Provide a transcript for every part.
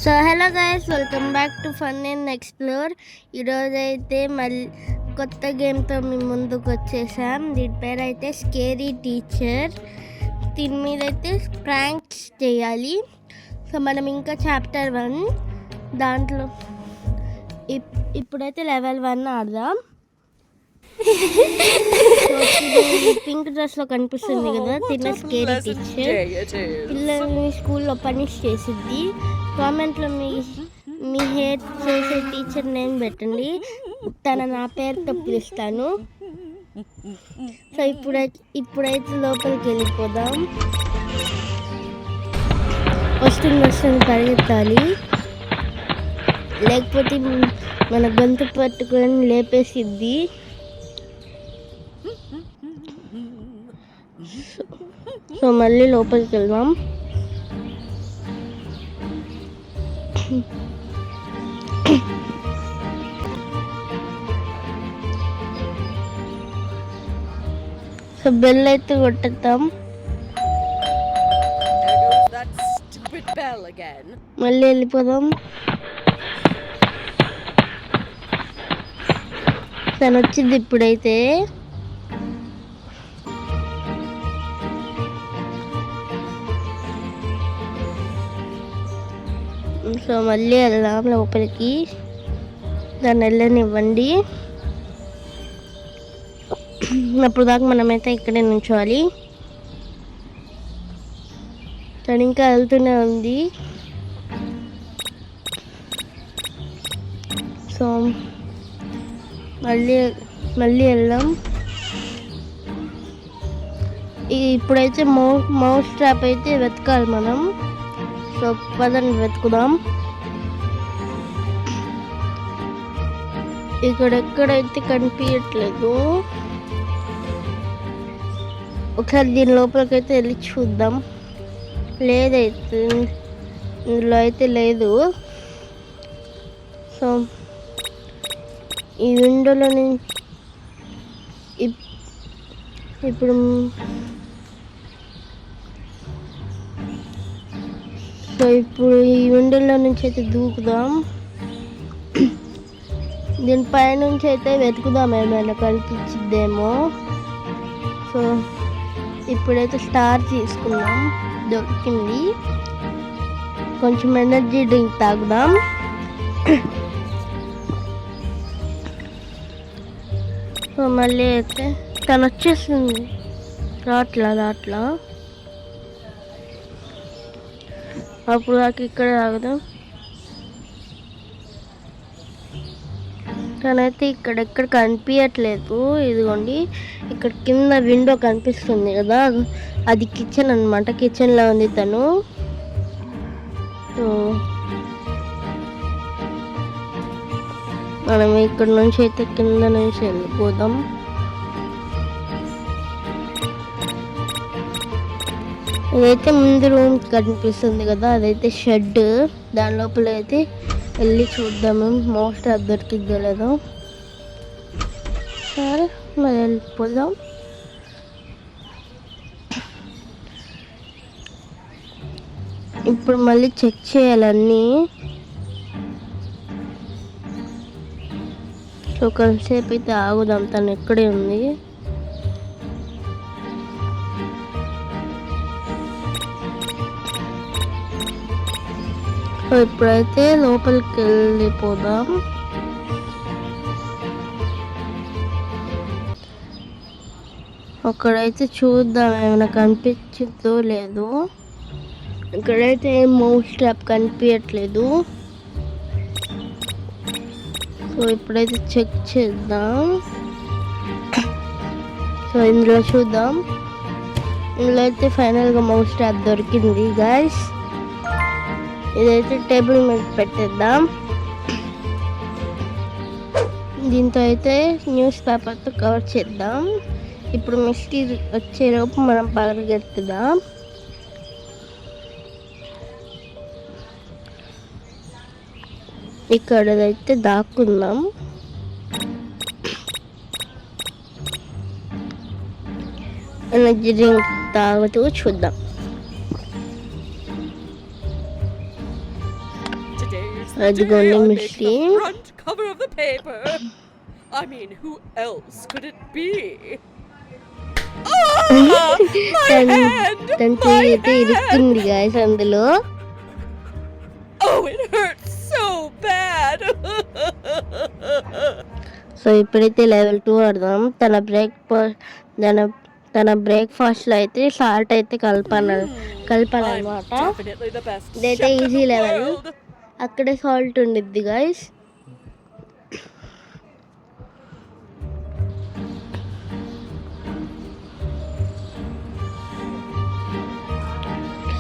So hello guys, welcome back to fun and explore. ఈరోజు అయితే మళ్ళీ కొత్త గేమ్తో మీ ముందుకు వచ్చేసాం. దీని పేరు అయితే స్కేరీ టీచర్. దీని మీద అయితే ప్రాంక్స్ చేయాలి. సో మనం ఇంకా చాప్టర్ 1 దాంట్లో ఇప్పుడైతే లెవెల్ 1 ఆడదాం. పింక్ డ్రెస్ లో కనిపిస్తుంది కదా, తిన్న స్కేరీ టీచర్ పిల్లల్ని స్కూల్లో పనిష్ చేసిద్ది. కామెంట్లో మీ హేట్ చేసే టీచర్ నేమ్ పెట్టండి, నా పేరుతో పిలుస్తాను. సో ఇప్పుడైతే లోపలికి వెళ్ళిపోదాం. వస్తుంది పరిగెత్తాలి, లేకపోతే మన గొంతు పట్టుకొని లేపేసిద్ది. సో మళ్ళీ లోపలికి వెళ్దాం. సో బెల్ అయితే కొట్టేద్దాం. మళ్ళీ వెళ్ళిపోదాం. తను వచ్చింది ఇప్పుడైతే. సో మళ్ళీ వెళ్దాం లోపలికి. దాన్ని వెళ్ళనివ్వండి. అప్పుడు దాకా మనమైతే ఇక్కడే నుంచోవాలి. తను ఇంకా వెళ్తూనే ఉంది. సో మళ్ళీ వెళ్దాం. ఇప్పుడైతే మౌస్ ట్రాప్ అయితే వెతకాలి మనం. సో పదండి వెతుకుదాం. ఇక్కడెక్కడైతే కనిపించట్లేదు. ఒకసారి దీని లోపలికి అయితే వెళ్ళి చూద్దాం. లేదైతే ఇందులో అయితే లేదు. సో ఈ విండోలో ఇప్పుడు ఈ విండోలో నుంచి అయితే దూకుదాం. దీనిపై నుంచి అయితే వెతుకుదాం, ఏమైనా కనిపించిద్దేమో. సో ఇప్పుడైతే స్టార్ తీసుకుందాం. దొరికింది. కొంచెం ఎనర్జీ డ్రింక్ తాగుదాం. సో మళ్ళీ అయితే తను వచ్చేసింది. రాట్లా అప్పుడు దాకా ఇక్కడ తాగుదాం. తనైతే ఇక్కడెక్కడ కనిపించట్లేదు. ఇదిగోండి, ఇక్కడ కింద విండో కనిపిస్తుంది కదా, అది కిచెన్ అనమాట. కిచెన్లో ఉంది తను. సో మనం ఇక్కడ నుంచి అయితే కింద నుంచి వెళ్ళిపోదాం. ఇదైతే ముందు రూమ్ కనిపిస్తుంది కదా, అదైతే షెడ్. దాని లోపల అయితే వెళ్ళి చూద్దాము, మోస్ట్ దొరికిద్దో లేదో. సరే మరి వెళ్ళిపోదాం. ఇప్పుడు మళ్ళీ చెక్ చేయాలన్నీ. సో కొంతసేపు అయితే ఆగుదాం. తను ఎక్కడే ఉంది. సో ఇప్పుడైతే లోపలికి వెళ్ళిపోదాం. అక్కడైతే చూద్దాం ఏమైనా కనిపించిందో లేదో. ఇక్కడైతే మౌస్ ట్రాప్ కనిపించట్లేదు. సో ఇప్పుడైతే చెక్ చేద్దాం. సో ఇందులో చూద్దాం. ఇందులో అయితే ఫైనల్గా మౌస్ ట్రాప్ దొరికింది గైస్. ఇదైతే టేబుల్ మీద పెట్టేద్దాం. దీంతో అయితే న్యూస్ పేపర్తో కవర్ చేద్దాం. ఇప్పుడు మిస్టీ వచ్చేలోపు మనం పరిగెత్తుదాం. ఇక్కడైతే దాక్కుందాం. ఎనర్జీ డ్రింక్ తాగుతూ చూద్దాం. the అదిగోండి day I make Misty. the front cover of the paper. I mean, who else could it be? Ah! My hand! తన My చెయ్యి అయితే hand! ఇరుక్కుంది గాయస్ అందులో. Oh, it hurts so bad! So ఇప్పుడైతే level 2 ఆడదాం. తన బ్రేక్ఫాస్ట్లో అయితే సాల్ట్ అయితే కలపాలన్నమాట. Definitely the best ఇదైతే chef in easy the level. world. అక్కడే సాల్ట్ ఉండిద్ది గాయస్.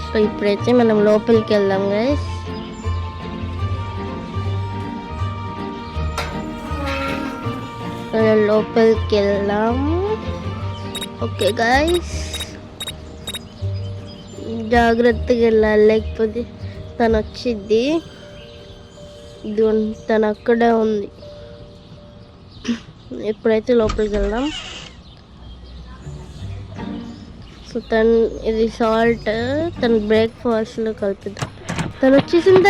సో ఇప్పుడైతే మనం లోపలికి వెళ్దాం గైస్. మనం లోపలికి వెళ్దాం. ఓకే గైస్, జాగ్రత్తగా వెళ్ళాలి, లేకపోతే తను వచ్చిద్ది. ఇది తను అక్కడే ఉంది. ఇప్పుడైతే లోపలికి వెళ్దాం. సో ఇది సాల్ట్ తన బ్రేక్ఫాస్ట్లో కలిపిద్దాం. తను వచ్చేసింది.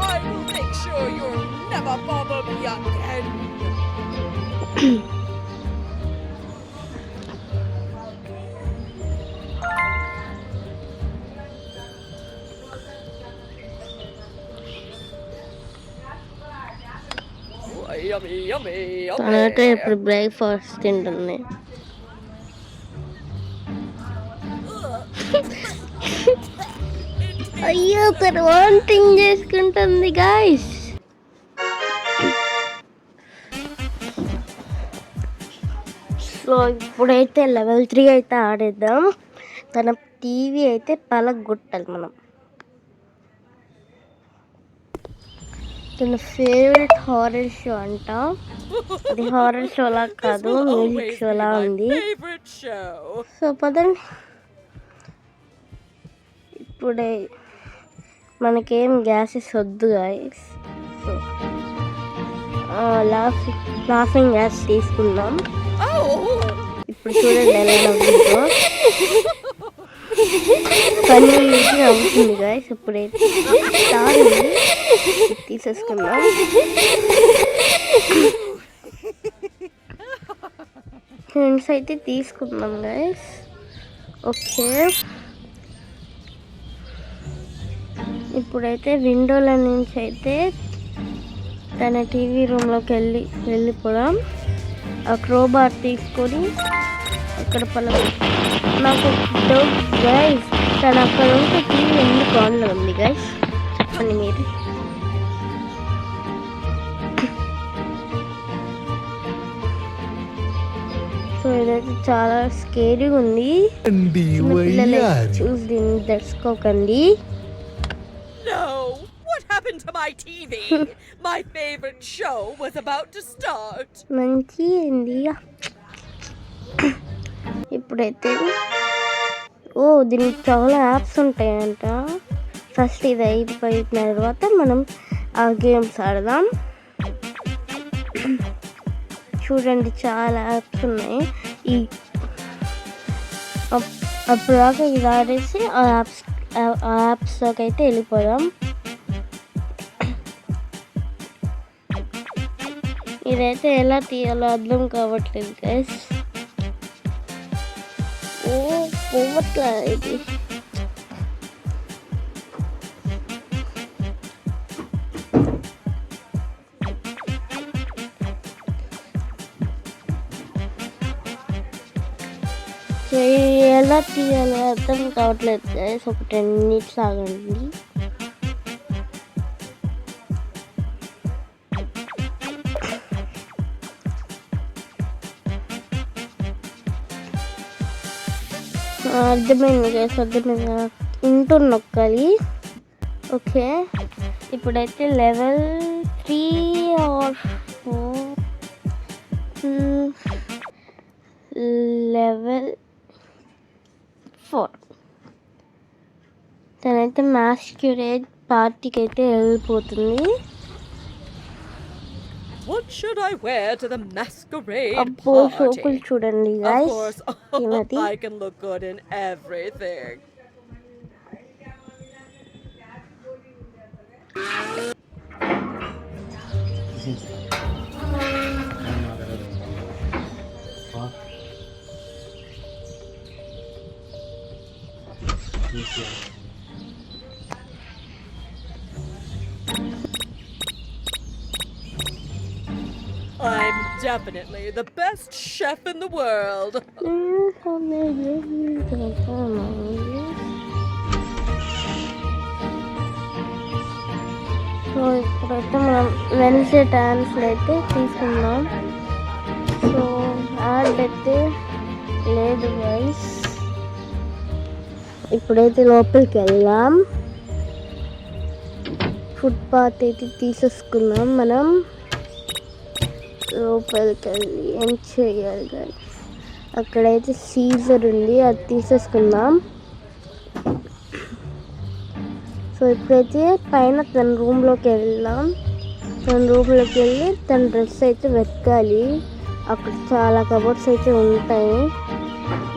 I will make sure you'll never bother me again. Yummy, yummy, తనైతే yummy. ఇప్పుడు బ్రేక్ఫాస్ట్ తింటుంది. అయ్యో, తను వామిటింగ్ చేసుకుంటుంది గాయస్. సో ఇప్పుడైతే లెవెల్ 3 అయితే ఆడేద్దాం. తన టీవీ అయితే పలగొట్టాలి మనం. తన ఫేవరెట్ హారర్ షో అంట. అది హారర్ షోలా కాదు, మ్యూజిక్ షోలా ఉంది. సో పదండి, ఇప్పుడే మనకేం గ్యాసెస్ వద్దు గాయస్. సో లాఫింగ్ గ్యాస్ తీసుకుందాం. ఇప్పుడు చూడండి ఎలా నవ్వుతుందో. పని అవుతుంది గాయస్. ఇప్పుడైతే తీసేసుకుందాం. ఫ్రెండ్స్ అయితే తీసుకుందాం గాయస్. ఓకే, ఇప్పుడైతే విండోల నుంచి అయితే తన టీవీ రూమ్లోకి వెళ్ళిపోదాం. ఆ క్రోబార్ తీసుకొని అక్కడ నాకు డౌట్ గైస్, తను అక్కడ ఉంటే టీవీ ఎందుకు ఆన్లో ఉంది గైస్ చెప్పండి మీరు. సో ఇదైతే చాలా స్కేరీగా ఉంది. చూసి దీన్ని దర్శకోకండి. No! What happened to my TV? My favorite show was about to start. మంచి ఏంది ఇప్పుడైతే. దీనికి చాలా యాప్స్ ఉంటాయంట. ఫస్ట్ ఇది అయిపోయిన తర్వాత మనం ఆ గేమ్స్ ఆడదాం. చూడండి, చాలా యాప్స్ ఉన్నాయి. అప్పుడాకా ఇది ఆడేసి ఆ యాప్స్లోకి అయితే వెళ్ళిపోదాం. ఇదైతే ఎలా తీయాలో అర్థం కావట్లేదు గైస్. పోవట్లా ఇది. ఎలా తీయాలో అర్థం కావట్లేదు గైస్. ఒక 10 minutes ఆగండి. అర్థమైంది గైస్, అర్థమైంది. ఇంటూ నొక్కాలి. ఓకే, ఇప్పుడైతే లెవెల్ 3 ఆర్ 4 లెవెల్ 4 తనైతే మాస్క్యురేట్ పార్టీకి అయితే వెళ్ళిపోతుంది. What should I wear to the masquerade అబ్బో, సోకులు party? చూడండి Of guys. course, I can look good in everything. I'm definitely the best chef in the world. So ఇప్పుడైతే మనం వెన్స్డే డాన్స్లో అయితే తీసుకుందాం. సో యాడ్ అయితే లేదు గైస్. ఇప్పుడైతే లోపలికి వెళ్దాం. ఫుట్పాత్ అయితే తీసేసుకున్నాం. మనం లోపలికి వెళ్ళి ఏం చేయాలి గైస్, అక్కడైతే సీజర్ ఉంది, అది తీసేసుకుందాం. సో ఇప్పుడైతే పైన తన రూమ్లోకి వెళ్దాం. తన రూమ్లోకి వెళ్ళి తన డ్రెస్ అయితే వెతకాలి. అక్కడ చాలా కబోర్డ్స్ అయితే ఉంటాయి.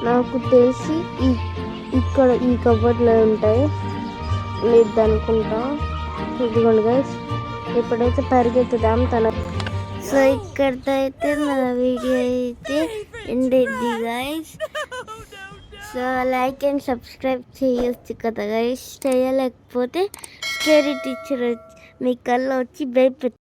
నాకు తెలిసి ఇక్కడ ఈ కబోర్డ్లో ఉంటాయి, లేదు అనుకుంటా. ఇదిగోండి గైస్, ఇప్పుడైతే పరిగెత్తుదాం తన. సో ఇక్కడితో అయితే మన వీడియో అయితే ఎండ్ అయింది guys. So like and subscribe చేయొచ్చు కదా గైస్. చేయలేకపోతే స్కేరీ టీచర్ మీ కళ్ళు వచ్చి భయపెట్టి